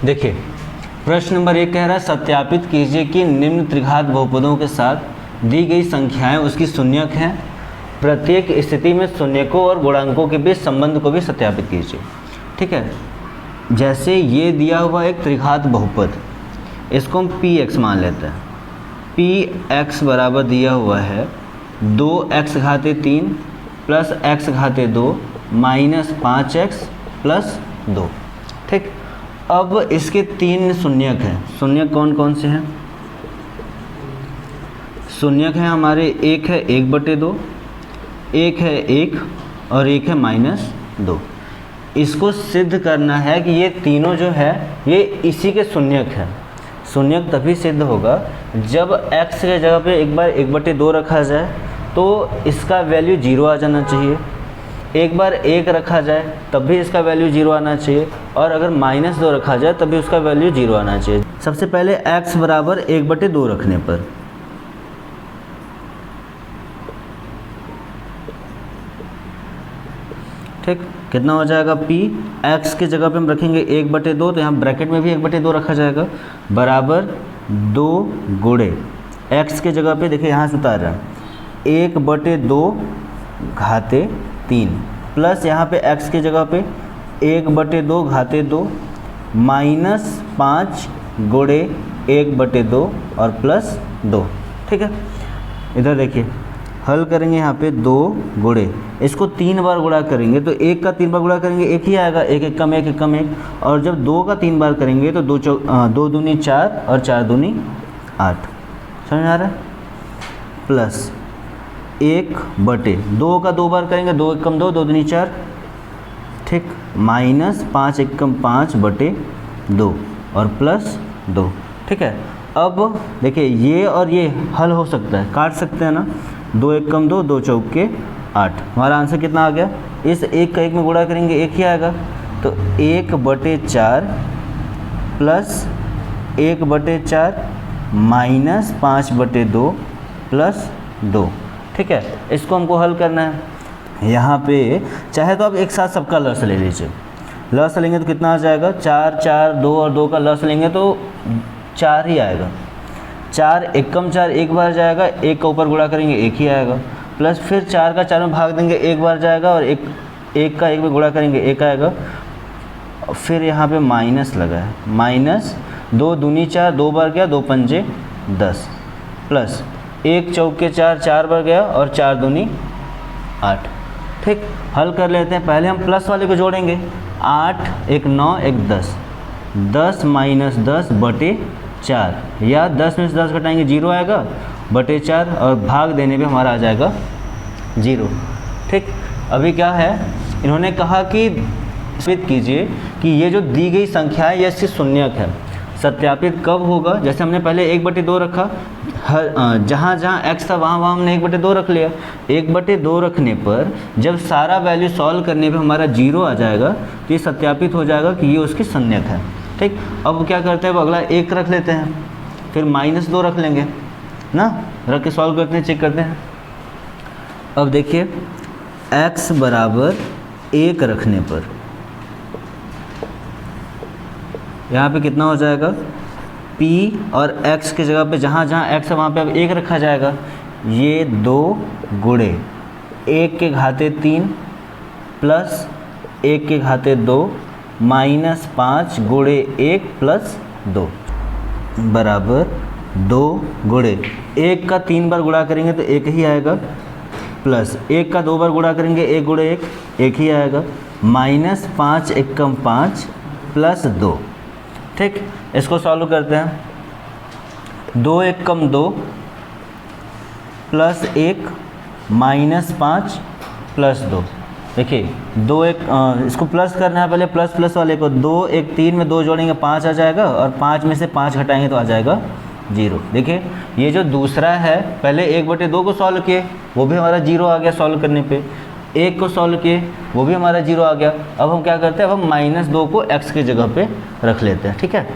देखिए प्रश्न नंबर 1 कह रहा है सत्यापित कीजिए कि निम्न त्रिघात बहुपदों के साथ दी गई संख्याएं उसकी शून्यक हैं। प्रत्येक स्थिति में शून्यकों और गुणांकों के बीच संबंध को भी सत्यापित कीजिए। ठीक है, जैसे ये दिया हुआ एक त्रिघात बहुपद, इसको हम px मान लेते हैं। px बराबर दिया हुआ है 2x घाते 3 plus x घाते 2 minus 5x plus 2। ठीक, अब इसके 3 शून्यक हैं। शून्यक कौन कौन से हैं? शून्यक हैं हमारे, एक है 1/2, एक है 1 और एक है -2। इसको सिद्ध करना है कि ये तीनों जो है ये इसी के शून्यक हैं। शून्यक तभी सिद्ध होगा जब x के जगह पे एक बार 1/2 रखा जाए तो इसका वैल्यू 0 आ जाना चाहिए, एक बार 1 रखा जाए तब भी इसका वैल्यू 0 आना चाहिए, और अगर -2 रखा जाए तब भी उसका वैल्यू 0 आना चाहिए। सबसे पहले x बराबर 1/2 रखने पर ठीक कितना हो जाएगा? p x की जगह पे हम रखेंगे 1/2, तो यहाँ ब्रैकेट में भी 1/2 रखा जाएगा, बराबर 2 गुणे x की जगह पे देखिए यहाँ से उतार रहा है 1/2 घाते 3 प्लस यहाँ पे x की जगह पे 1/2 घाते 2 माइनस 5 गुणे 1/2 और प्लस 2। ठीक है, इधर देखिए हल करेंगे, यहाँ पे 2 गुणे, इसको 3 बार गुणा करेंगे तो 1 का 3 बार गुणा करेंगे 1 ही आएगा, 1 1 कम 1 1 कम 1, और जब 2 का 3 बार करेंगे तो 2 दूनी 4 और 4 दूनी 8। समझ आ रहा है? प्लस 1/2 का 2 बार करेंगे 2 1 कम 2, 2 दूनी 4। ठीक, माइनस 5 1 कम 5/2 और प्लस 2। ठीक है, अब देखिए ये और ये हल हो सकता है, काट सकते हैं ना, 2 1 कम 2, 2 चौके 8। हमारा आंसर कितना आ गया? इस 1 का 1 में गुणा करेंगे 1 ही आएगा, तो 1/4 प्लस 1/4 माइनस 5/2 प्लस 2। ठीक है, इसको हमको हल करना है। यहाँ पे चाहे तो आप एक साथ सबका लस ले लीजिए, लस लेंगे तो कितना आ जाएगा? 4 4 2 और 2 का लस लेंगे तो 4 ही आएगा। 4 1 कम 4 एक बार जाएगा, 1 का ऊपर गुणा करेंगे 1 ही आएगा, प्लस फिर 4 का 4 में भाग देंगे 1 बार जाएगा, और 1 का 1 में गुणा करेंगे 1 आएगा, फिर यहाँ पे माइनस लगा है, माइनस 2 दूनी 4, 2 बार गया, 2 पंजे 10, प्लस 1 चौके 4 4 बार गया और 4 दूनी 8। ठीक, हल कर लेते हैं। पहले हम प्लस वाले को जोड़ेंगे, 8 1 9 1 10, 10 माइनस 10/4, या 10 में से 10 घटाएंगे 0 आएगा, /4, और भाग देने पे हमारा आ जाएगा 0। ठीक, अभी क्या है, इन्होंने कहा कि सत्यापित कीजिए कि ये जो दी गई संख्या है ये इसकी शून्यक है। सत्यापित कब होगा? जैसे हमने पहले 1/2 रखा, जहाँ जहाँ x था वहाँ वहाँ हमने 1/2 रख लिया। 1/2 रखने पर जब सारा वैल्यू सॉल्व करने पे हमारा 0 आ जाएगा तो ये सत्यापित हो जाएगा कि ये उसकी शून्यक है। ठीक, अब क्या करते हैं, अब अगला 1 रख लेते हैं, फिर -2 रख लेंगे ना, रख के सॉल्व करते हैं, चेक करते हैं। अब देखिए x बराबर 1 रखने पर यहाँ पे कितना हो जाएगा? p और x की जगह पे जहाँ जहाँ x है वहाँ पे अब 1 रखा जाएगा। ये 2 गुणे 1 के घाते 3 प्लस 1 के घाते 2 माइनस 5 गुणे 1 प्लस 2 बराबर 2 गुणे 1 का 3 बार गुणा करेंगे तो 1 ही आएगा, प्लस 1 का 2 बार गुणा करेंगे 1 गुणे 1 1 ही आएगा, माइनस 5 1 कम 5 प्लस 2। ठीक, इसको सॉल्व करते हैं। 2 1 कम 2 प्लस 1 माइनस 5 प्लस 2। देखिए 2 1 इसको प्लस करना है, पहले प्लस प्लस वाले को 2 1 3 में 2 जोड़ेंगे 5 आ जाएगा, और 5 में से 5 घटाएंगे तो आ जाएगा 0। देखिए ये जो दूसरा है, पहले 1/2 को सॉल्व किए वो भी हमारा 0 आ गया सॉल्व करने पे, 1 को सॉल्व किए वो भी हमारा 0 आ गया। अब हम क्या करते हैं, अब हम -2 को x की जगह पे रख लेते हैं। ठीक है,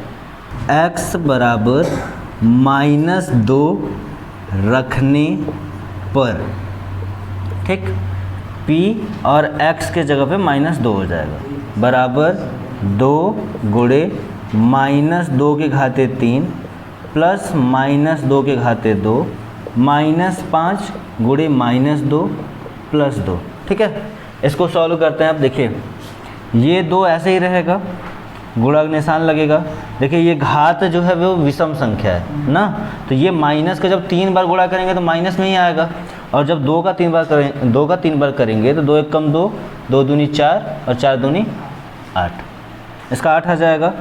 x बराबर -2 रखने पर, ठीक, p और x के जगह पे -2 हो जाएगा, बराबर 2 गुणे माइनस 2 के घाते 3 प्लस माइनस 2 के घाते 2 माइनस 5 गुणे माइनस 2 प्लस 2। ठीक है, इसको सॉल्व करते हैं। अब देखिए ये 2 ऐसे ही रहेगा, गुणक निशान लगेगा। देखिए ये घात जो है वो विषम संख्या है ना, तो ये माइनस का जब 3 बार गुणा करेंगे तो माइनस में ही आएगा, और जब 2 का 3 बार करेंगे तो 2 एकम 2, 2 दूनी 4 और 4 दूनी 8, इसका 8 आ जाएगा।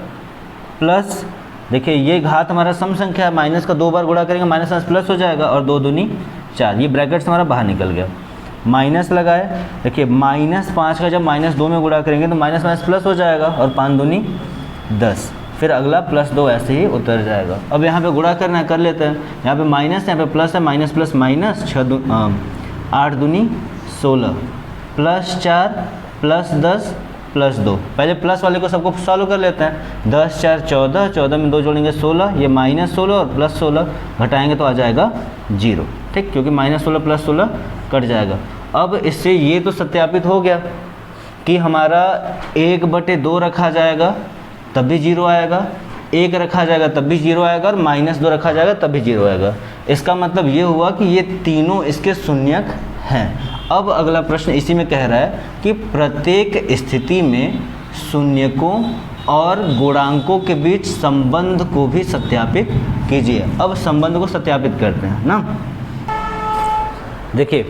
प्लस देखिए ये घात हमारा सम संख्या है, माइनस का 2 बार गुणा करेंगे माइनस माइनस प्लस हो जाएगा, और 2 दूनी 4, ये ब्रैकेट से हमारा बाहर निकल गया। माइनस लगाए, देखिए माइनस 5 का जब माइनस 2 में गुणा करेंगे तो माइनस माइनस प्लस हो जाएगा, और 5 दूनी 10, फिर अगला प्लस 2 ऐसे ही उतर जाएगा। अब यहाँ पे गुणा करना है, कर लेते हैं। यहाँ पे माइनस, यहाँ पे प्लस है, माइनस प्लस माइनस 8 दूनी 16 प्लस 4 प्लस 10 प्लस 2। पहले प्लस वाले को सबको सॉल्व कर लेते हैं। 10 4 14, 14 में 2 जोड़ेंगे 16, ये माइनस 16 और प्लस 16 घटाएंगे तो आ जाएगा 0। ठीक, क्योंकि माइनस 16 प्लस 16 कट जाएगा। अब इससे ये तो सत्यापित हो गया कि हमारा 1/2 रखा जाएगा तब भी 0 आएगा, 1 रखा जाएगा तब भी 0 आएगा, और माइनस 2 रखा जाएगा तब भी 0 आएगा। इसका मतलब ये हुआ कि ये तीनों इसके शून्यक हैं। अब अगला प्रश्न इसी में कह रहा है कि प्रत्येक स्थिति में शून्यकों और गुणांकों के बीच संबंध को भी सत्यापित कीजिए। अब संबंध को सत्यापित करते हैं ना। देखिए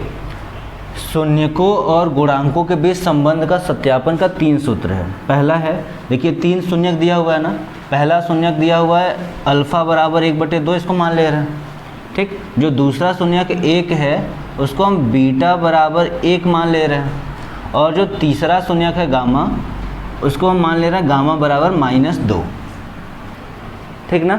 शून्यकों और गुणांकों के बीच संबंध का सत्यापन का 3 सूत्र है। पहला है, देखिए 3 शून्यक दिया हुआ है ना, पहला शून्यक दिया हुआ है अल्फ़ा बराबर 1/2, इसको मान ले रहे हैं। ठीक, जो दूसरा शून्यक 1 है उसको हम बीटा बराबर 1 मान ले रहे हैं, और जो तीसरा शून्यक है गामा, उसको हम मान ले रहे हैं गामा बराबर -2। ठीक ना।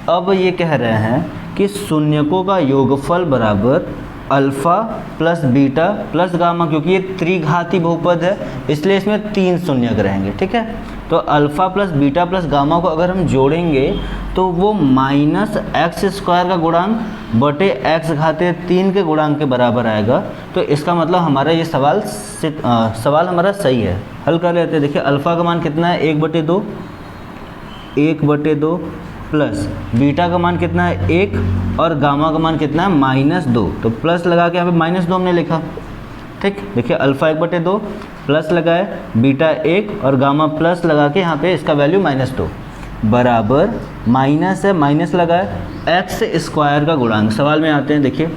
अब ये कह रहे हैं कि शून्यकों का योगफल बराबर alpha plus beta plus gamma, क्योंकि ये त्रिघाती बहुपद है इसलिए इसमें 3 शून्यक रहेंगे। ठीक है, तो alpha plus beta plus gamma को अगर हम जोड़ेंगे तो वो -x² का गुणांक बटे x घाते 3 के गुणांक के बराबर आएगा। तो इसका मतलब हमारा ये सवाल हमारा सही है। हल कर लेते हैं। देखिए अल्फ़ा का मान कितना है 1/2, 1/2 प्लस बीटा का मान कितना है 1, और गामा का मान कितना है -2। तो प्लस लगा के यहाँ पे -2 हमने लिखा। ठीक, देखिए अल्फ़ा 1/2 प्लस लगाए, बीटा 1 और गामा प्लस लगा के यहाँ पे इसका वैल्यू -2 बराबर माइनस है, माइनस लगाए x² का गुणांक। सवाल में आते हैं। देखिए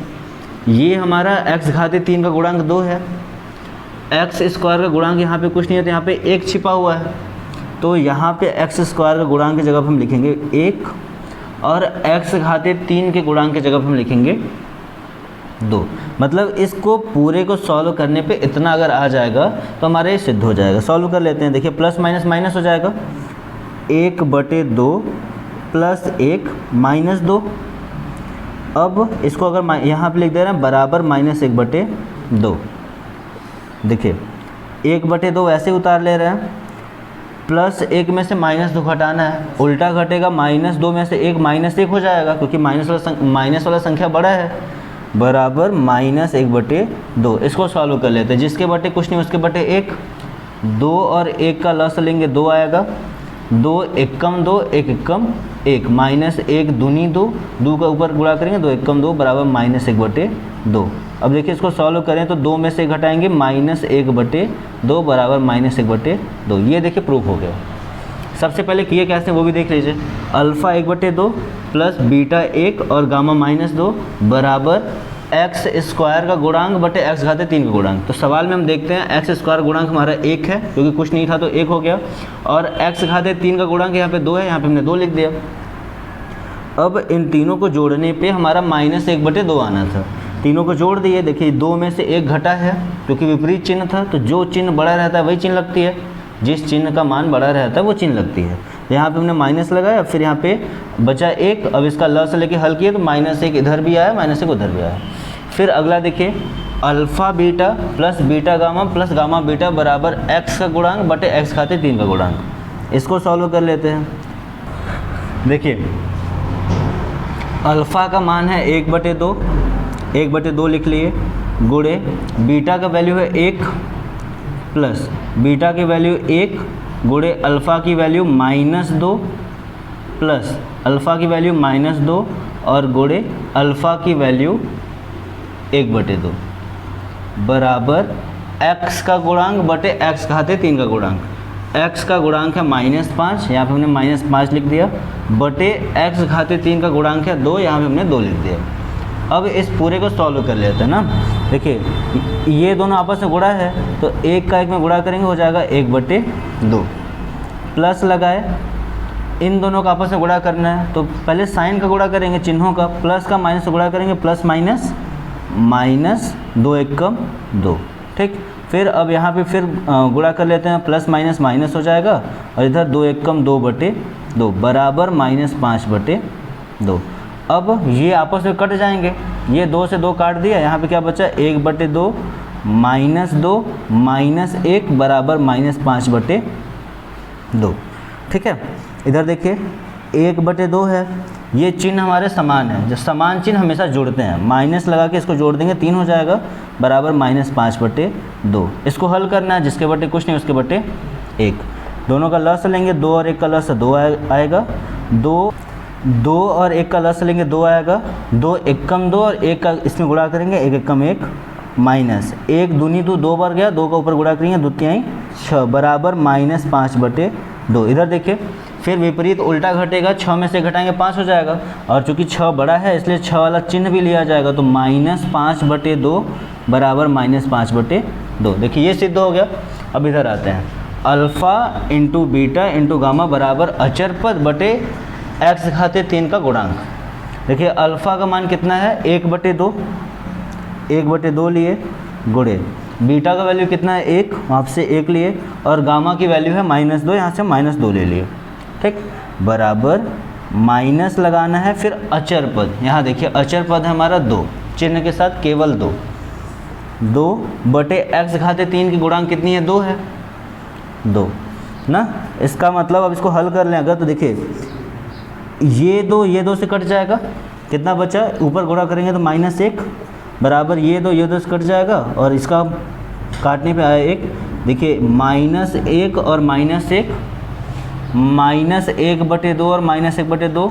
ये हमारा x घाते 3 का गुणांक 2 है, x² का गुणांक यहाँ पे कुछ नहीं है तो यहाँ पे 1 छिपा हुआ है, तो यहाँ पे x² का गुणांक की जगह पर हम लिखेंगे 1, और x घाते 3 के गुणांक की जगह पर हम लिखेंगे 2। मतलब इसको पूरे को सॉल्व करने पे इतना अगर आ जाएगा तो हमारे ये सिद्ध हो जाएगा। सॉल्व कर लेते हैं। देखिए प्लस माइनस माइनस हो जाएगा, 1/2 प्लस 1 -2। अब इसको अगर यहाँ पे लिख दे रहे हैं बराबर -1/2। देखिए 1/2 ऐसे उतार ले रहे हैं, प्लस 1 में से -2 घटाना है, उल्टा घटेगा, -2 में से 1 -1 हो जाएगा, क्योंकि माइनस वाला संख्या बड़ा है, बराबर -1/2। इसको सॉल्व कर लेते हैं। जिसके बटे कुछ नहीं उसके बटे 1, 2 और 1 का लस लेंगे 2 आएगा, 2 एकम 2 1 एकम 1, -1 दूनी 2, 2 का ऊपर गुणा करेंगे 2 एकम 2 बराबर -1/2। अब देखिए इसको सॉल्व करें तो 2 में से घटाएंगे -1/2 बराबर -1/2। ये देखिए प्रूफ हो गया। सबसे पहले किए कैसे वो भी देख लीजिए। अल्फ़ा 1/2 प्लस बीटा 1 और गामा -2 बराबर x² का गुणांक बटे x घाते 3 का गुणांक। तो सवाल में हम देखते हैं x² गुणांक हमारा 1 है, क्योंकि कुछ नहीं था तो 1 हो गया, और x घाते 3 का गुणांक यहाँ पे 2 है, यहाँ पे हमने 2 लिख दिया। अब इन तीनों को जोड़ने पे हमारा -1/2 आना था, तीनों को जोड़ दिए। देखिए 2 में से 1 घटा है क्योंकि विपरीत चिन्ह था, तो जो चिन्ह बड़ा रहता है वही चिन्ह लगती है, जिस चिन्ह का मान बड़ा रहता है वो चिन्ह लगती है। यहाँ पे हमने माइनस लगाया, फिर यहाँ पे बचा 1, अब इसका लस लेके हल किया तो -1 इधर भी आया, -1 उधर भी आया। फिर अगला देखिए alpha beta plus beta gamma plus gamma beta बराबर x का गुणांक बटे x घाते 3 का गुणांक। इसको सॉल्व कर लेते हैं। देखिए अल्फ़ा का मान है 1/2, 1/2 लिख लिए, गुणे बीटा का वैल्यू है 1 प्लस बीटा की वैल्यू 1 गुणे अल्फ़ा की वैल्यू -2 प्लस अल्फ़ा की वैल्यू -2 और गुणे अल्फ़ा की वैल्यू 1/2 बराबर x का गुणांक बटे x घाते 3 का गुणांक। x का गुणांक है -5, यहाँ पे हमने -5 लिख दिया, बटे x घाते 3 का गुणांक है 2, यहाँ पे हमने 2 लिख दिया। अब इस पूरे को सॉल्व कर लेते हैं ना। देखिए ये दोनों आपस में गुणा है तो 1 का 1 में गुणा करेंगे, हो जाएगा 1/2 प्लस लगाए, इन दोनों का आपस में गुणा करना है तो पहले साइन का गुणा करेंगे, चिन्हों का, प्लस का माइनस से गुणा करेंगे, प्लस माइनस -2 एकम 2, ठीक। फिर अब यहाँ पे फिर गुणा कर लेते हैं, प्लस माइनस माइनस हो जाएगा और इधर 2 एकम 2/2 बराबर -5/2। अब ये आपस में कट जाएंगे, ये 2 से 2 काट दिया, यहाँ पे क्या बचा 1/2 -2 -1 बराबर -5/2, ठीक है। इधर देखिए 1/2 है, ये चिन्ह हमारे समान है, जब समान चिन्ह हमेशा जोड़ते हैं, माइनस लगा के इसको जोड़ देंगे 3 हो जाएगा बराबर -5/2। इसको हल करना है, जिसके बटे कुछ नहीं उसके बटे 1, दोनों का लस लेंगे, 2 और 1 का लस 2 आएगा, 2 और 1 का लस लेंगे 2 आएगा, 2 एकम 2 और 1 का इसमें गुणा करेंगे 1 एकम 1 माइनस 1 दूनी 2 बार गया, 2 का ऊपर गुणा करेंगे 2 तिहाई 6 बराबर -5/2। इधर देखिए फिर विपरीत उल्टा घटेगा, 6 में से घटाएंगे 5 हो जाएगा, और चूंकि 6 बड़ा है इसलिए 6 वाला चिन्ह भी लिया जाएगा, तो -5/2 बराबर -5/2। देखिए ये सिद्ध हो गया। अब इधर आते हैं, alpha into beta into gamma बराबर अचर पद बटे x घाते 3 का गुणांक। देखिए अल्फ़ा का मान कितना है 1/2, 1/2 लिए, गुणे बीटा का वैल्यू कितना है 1, वहाँ से 1 लिए, और गामा की वैल्यू है -2, यहाँ से -2 ले लिए, ठीक, बराबर माइनस लगाना है, फिर अचर पद, यहाँ देखिए अचर पद है हमारा 2 चिन्ह के साथ, केवल 2 बटे x घाते 3 की गुणांक कितनी है 2 है, 2 ना। इसका मतलब अब इसको हल कर लें अगर, तो देखिए ये 2 से कट जाएगा, कितना बचा, ऊपर गुणा करेंगे तो -1 बराबर ये 2 से कट जाएगा, और इसका काटने पे आया 1, देखिए -1 और -1, -1/2 और -1/2,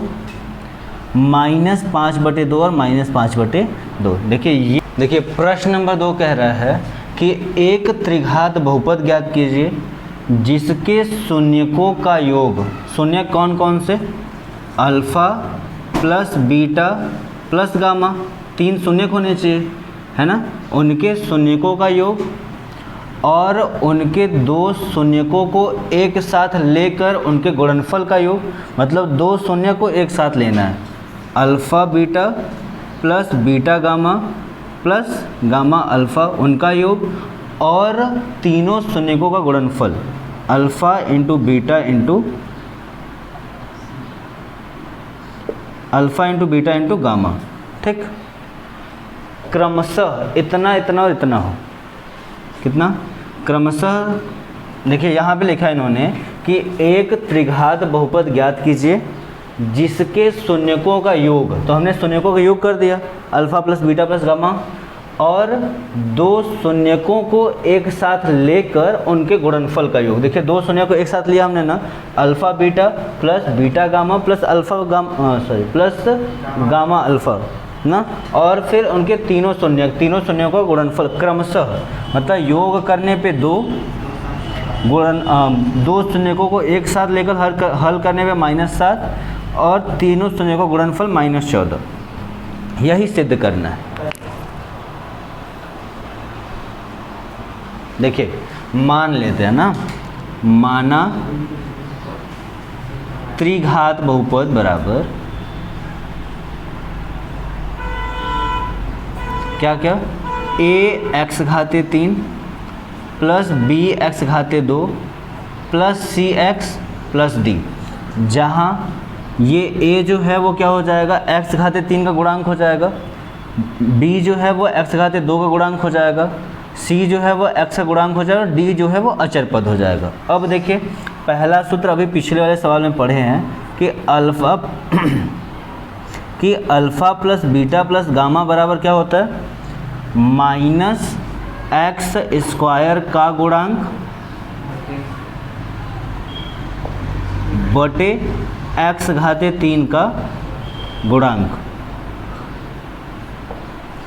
-5/2 और -5/2। देखिए प्रश्न नंबर 2 कह रहा है कि एक त्रिघात बहुपद ज्ञात कीजिए जिसके शून्यकों का योग, शून्य कौन कौन से, alpha plus beta plus gamma, 3 शून्यक होने चाहिए, है ना, उनके शून्यकों का योग और उनके 2 शून्यकों को एक साथ लेकर उनके गुणनफल का योग, मतलब 2 शून्य को एक साथ लेना है, alpha beta plus beta gamma plus gamma alpha उनका योग, और तीनों शून्यकों का गुणनफल alpha into beta into gamma, ठीक। क्रमशः इतना इतना और इतना हो, कितना, क्रमशः देखिए यहाँ पे लिखा है इन्होंने कि एक त्रिघात बहुपद ज्ञात कीजिए जिसके शून्यकों का योग, तो हमने शून्यकों का योग कर दिया alpha plus beta plus gamma, और 2 शून्यकों को एक साथ लेकर उनके गुणनफल का योग। देखिए 2 शून्य को एक साथ लिया हमने ना, alpha beta plus beta gamma plus plus gamma alpha ना, और फिर उनके तीनों शून्यों का गुणनफल क्रमशः, मतलब योग करने पे 2 शून्यकों को एक साथ लेकर हल करने पे -7 और तीनों शून्यों का गुणनफल -14, यही सिद्ध करना है। देखिए मान लेते हैं ना, माना त्रिघात बहुपद बराबर क्या क्या, a x घाते 3 plus b x घाते 2 plus c x plus d, जहाँ ये a जो है वो क्या हो जाएगा x घाते 3 का गुणांक हो जाएगा, b जो है वो x घाते 2 का गुणांक हो जाएगा, c जो है वो x का गुणांक हो जाएगा, d जो है वो अचर पद हो जाएगा। अब देखिए पहला सूत्र अभी पिछले वाले सवाल में पढ़े हैं कि alpha plus beta plus gamma बराबर क्या होता है, -x² का गुणांक बटे x घाते 3 का गुणांक,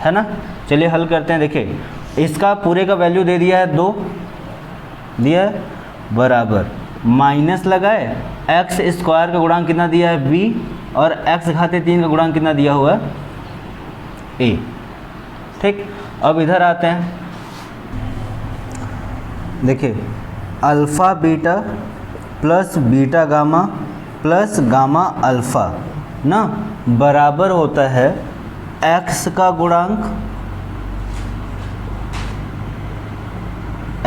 है ना। चलिए हल करते हैं। देखिए इसका पूरे का वैल्यू दे दिया है 2, दिया है, बराबर माइनस लगाए एक्स स्क्वायर का गुणांक कितना दिया है b, और x घाते 3 का गुणांक कितना दिया हुआ है a। ठीक, अब इधर आते हैं। देखिए alpha beta plus beta gamma plus gamma alpha ना बराबर होता है x का गुणांक,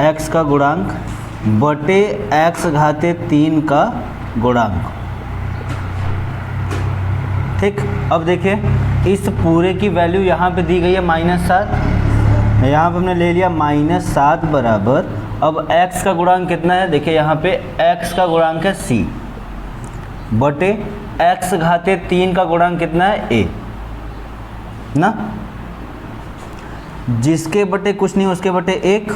x का गुणांक बटे x घाते 3 का गुणांक। ठीक, अब देखिए इस पूरे की वैल्यू यहाँ पे दी गई है -7, यहाँ पे हमने ले लिया -7 बराबर, अब x का गुणांक कितना है, देखिए यहाँ पे x का गुणांक है c बटे x घाते 3 का गुणांक कितना है a ना, जिसके बटे कुछ नहीं उसके बटे 1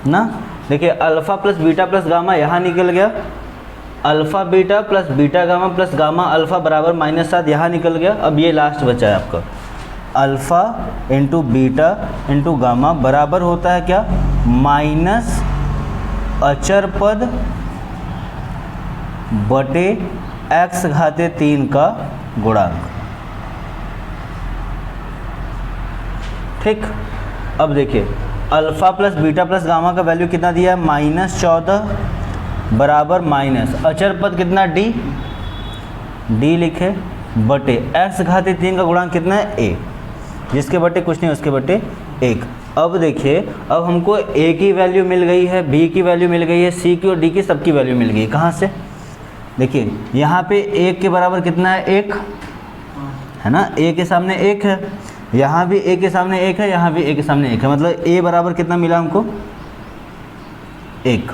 ना। देखिए alpha plus beta plus gamma यहाँ निकल गया, alpha beta plus beta gamma plus gamma alpha बराबर -7 यहाँ निकल गया। अब ये लास्ट बचा है आपका alpha into beta into gamma बराबर होता है क्या, माइनस अचर पद बटे x घाते 3 का गुणांक। ठीक, अब देखिए alpha plus beta plus gamma का वैल्यू कितना दिया है -14 बराबर माइनस अचर पद कितना d लिखे बटे x घाते 3 का गुणांक कितना है a, जिसके बटे कुछ नहीं उसके बटे 1। अब देखिए अब हमको a की वैल्यू मिल गई है, b की वैल्यू मिल गई है, c की और d की सबकी वैल्यू मिल गई। कहाँ से, देखिए यहाँ पे 1 के बराबर कितना है 1 है ना, a के सामने 1 है, यहाँ भी a के सामने 1 है, यहाँ भी a के सामने 1 है, मतलब a बराबर कितना मिला हमको 1।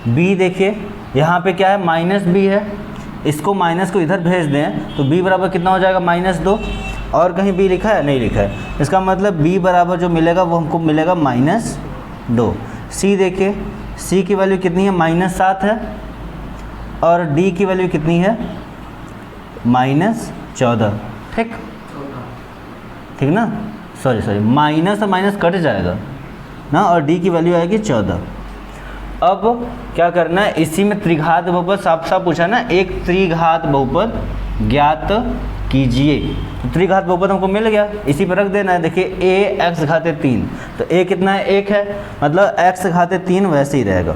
b देखिए यहाँ पे क्या है -b है, इसको माइनस को इधर भेज दें तो b बराबर कितना हो जाएगा -2, और कहीं b लिखा है नहीं लिखा है, इसका मतलब b बराबर जो मिलेगा वो हमको मिलेगा -2। c देखिए c की वैल्यू कितनी है -7 है, और d की वैल्यू कितनी है -14। ठीक ठीक ना, सॉरी माइनस और माइनस कट जाएगा ना, और d की वैल्यू आएगी 14। अब क्या करना है, इसी में त्रिघात बहुपद साफ साफ पूछा ना, एक त्रिघात बहुपद ज्ञात कीजिए। तो त्रिघात बहुपद हमको मिल गया, इसी पर रख देना है। देखिए a x घाते 3, तो a कितना है 1 है, मतलब x घाते 3 वैसे ही रहेगा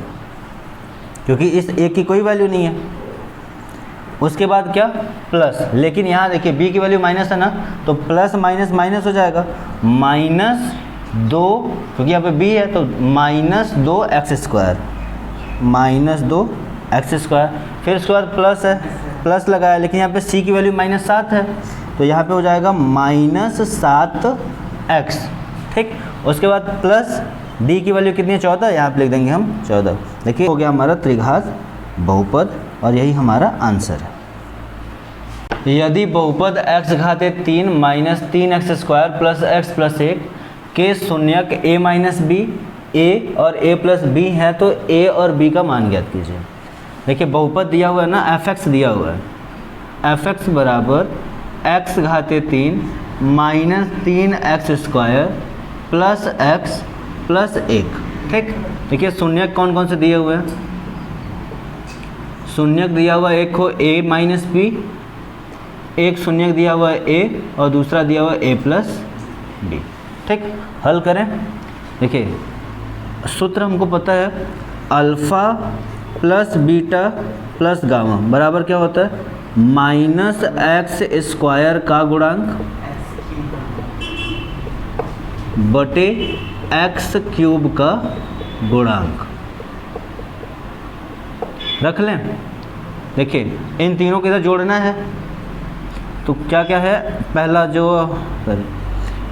क्योंकि इस a की कोई वैल्यू नहीं है। उसके बाद क्या प्लस, लेकिन यहाँ देखिए b की वैल्यू माइनस है ना, तो प्लस माइनस माइनस हो जाएगा, -2 क्योंकि यहाँ पे b है तो -2x², -2x²। फिर उसके बाद प्लस है, प्लस लगाया, लेकिन यहाँ पे c की वैल्यू -7 है तो यहाँ पे हो जाएगा -7x। ठीक, उसके बाद प्लस d की वैल्यू कितनी है 14, यहाँ पे लिख देंगे हम 14। देखिए हो गया हमारा त्रिघात बहुपद, और यही हमारा आंसर है। यदि बहुपद x घाते 3 -3x² plus x plus 1 के शून्यक a माइनस b, a और a प्लस b हैं तो a और b का मान ज्ञात कीजिए। देखिए बहुपद दिया हुआ है ना, fx दिया हुआ है, fx बराबर x घाते 3 -3x² plus x plus 1। ठीक, देखिए शून्यक कौन कौन से दिए हुए हैं, शून्यक दिया हुआ एक को a माइनस b, एक शून्यक दिया हुआ है a और दूसरा दिया हुआ है a प्लस b। ठीक, हल करें। देखिए सूत्र हमको पता है, alpha plus beta plus gamma बराबर क्या होता है -x² का गुणांक बटे x³ का गुणांक। रख लें। देखिए इन तीनों को इधर जोड़ना है, तो क्या क्या है, पहला जो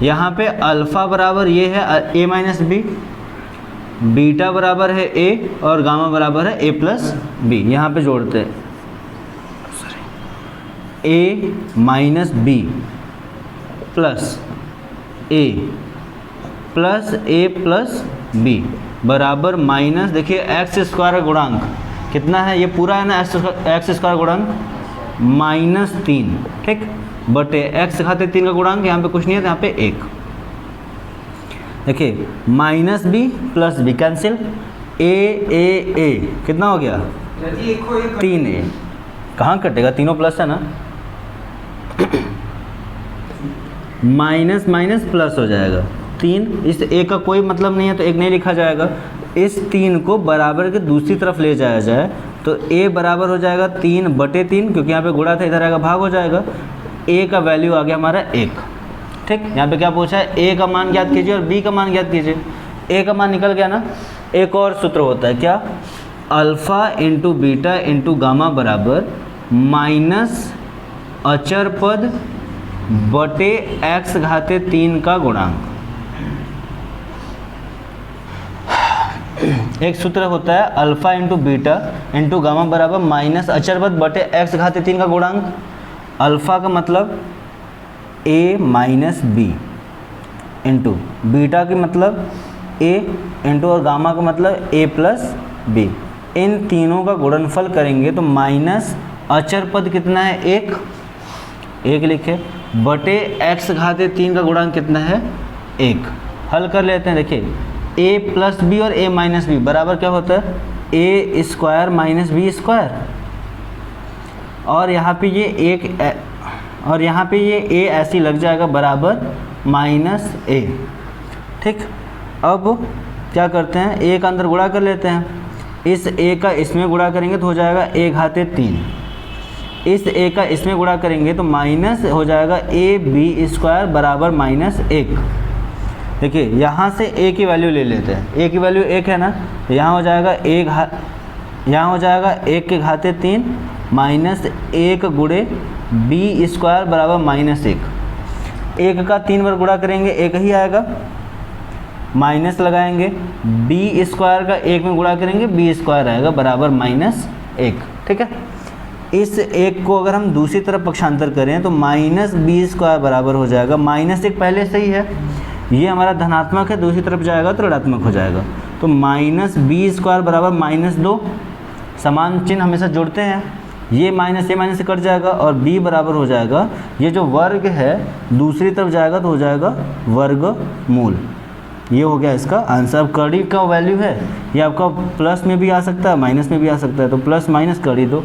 यहाँ पे अल्फ़ा बराबर ये है a माइनस बी, बीटा बराबर है a और गामा बराबर है a प्लस बी। यहाँ पे जोड़ते हैं a minus B plus a plus a plus B बराबर माइनस, देखिए x² का गुणांक कितना है ये पूरा है ना, एक्स स्क्वायर गुणांक -3, ठीक, बटे एक्स घाते 3 का गुणांक, यहाँ पे कुछ नहीं है तो यहाँ पे 1। देखिए minus B plus B cancel, A कितना हो गया 3a, कहाँ कटेगा, तीनों प्लस है ना, माइनस माइनस प्लस हो जाएगा 3, इस a का कोई मतलब नहीं है तो 1 नहीं लिखा जाएगा। इस 3 को बराबर के दूसरी तरफ ले जाया जाए तो a बराबर हो जाएगा 3/3, क्योंकि यहाँ पे गुणा था, इधर आएगा भाग हो जाएगा। a का वैल्यू आ गया हमारा 1, ठीक। यहाँ पे क्या पूछा है, a का मान ज्ञात कीजिए और b का मान ज्ञात कीजिए। a का मान निकल गया ना। एक और सूत्र होता है क्या, alpha into beta into gamma बराबर माइनस अचर पद बटे एक्स घाते 3 का गुणांक। एक सूत्र होता है alpha into beta into gamma बराबर माइनस अचर पद बटे एक्स घाते 3 का गुणांक। अल्फ़ा का मतलब a minus B into beta की मतलब a इंटू और गामा का मतलब a प्लस बी। इन तीनों का गुणनफल करेंगे तो माइनस अचर पद कितना है, 1 लिखे, बटे एक्स घाते 3 का गुणांक कितना है, 1। हल कर लेते हैं। देखिए a प्लस बी और a माइनस बी बराबर क्या होता है, a square minus B square, और यहाँ पे ये और यहाँ पे ये a ऐसी लग जाएगा बराबर -a, ठीक। अब क्या करते हैं, a का अंदर गुणा कर लेते हैं, इस a का इसमें गुणा करेंगे तो हो जाएगा a घाते 3, इस a का इसमें गुणा करेंगे तो माइनस हो जाएगा ab स्क्वायर बराबर -1। देखिए यहाँ से a की वैल्यू ले लेते हैं, a की वैल्यू 1 है ना, तो यहाँ हो जाएगा यहाँ हो जाएगा 1 के घाते 3 माइनस 1 गुणे b स्क्वायर बराबर -1। 1 का 3 बार गुणा करेंगे 1 ही आएगा, माइनस लगाएंगे, b स्क्वायर का 1 में गुणा करेंगे b स्क्वायर आएगा बराबर -1, ठीक है। इस 1 को अगर हम दूसरी तरफ पक्षांतर करें तो -b स्क्वायर बराबर हो जाएगा, -1 पहले से ही है, ये हमारा धनात्मक है, दूसरी तरफ जाएगा तो ऋणात्मक हो जाएगा, तो -b स्क्वायर बराबर -2, समान चिन्ह हमेशा जोड़ते हैं, ये माइनस से कट जाएगा और b बराबर हो जाएगा, ये जो वर्ग है दूसरी तरफ जाएगा तो हो जाएगा वर्गमूल। ये हो गया इसका आंसर। अब कड़ी का वैल्यू है ये आपका प्लस में भी आ सकता है माइनस में भी आ सकता है, तो प्लस माइनस कर ही दो।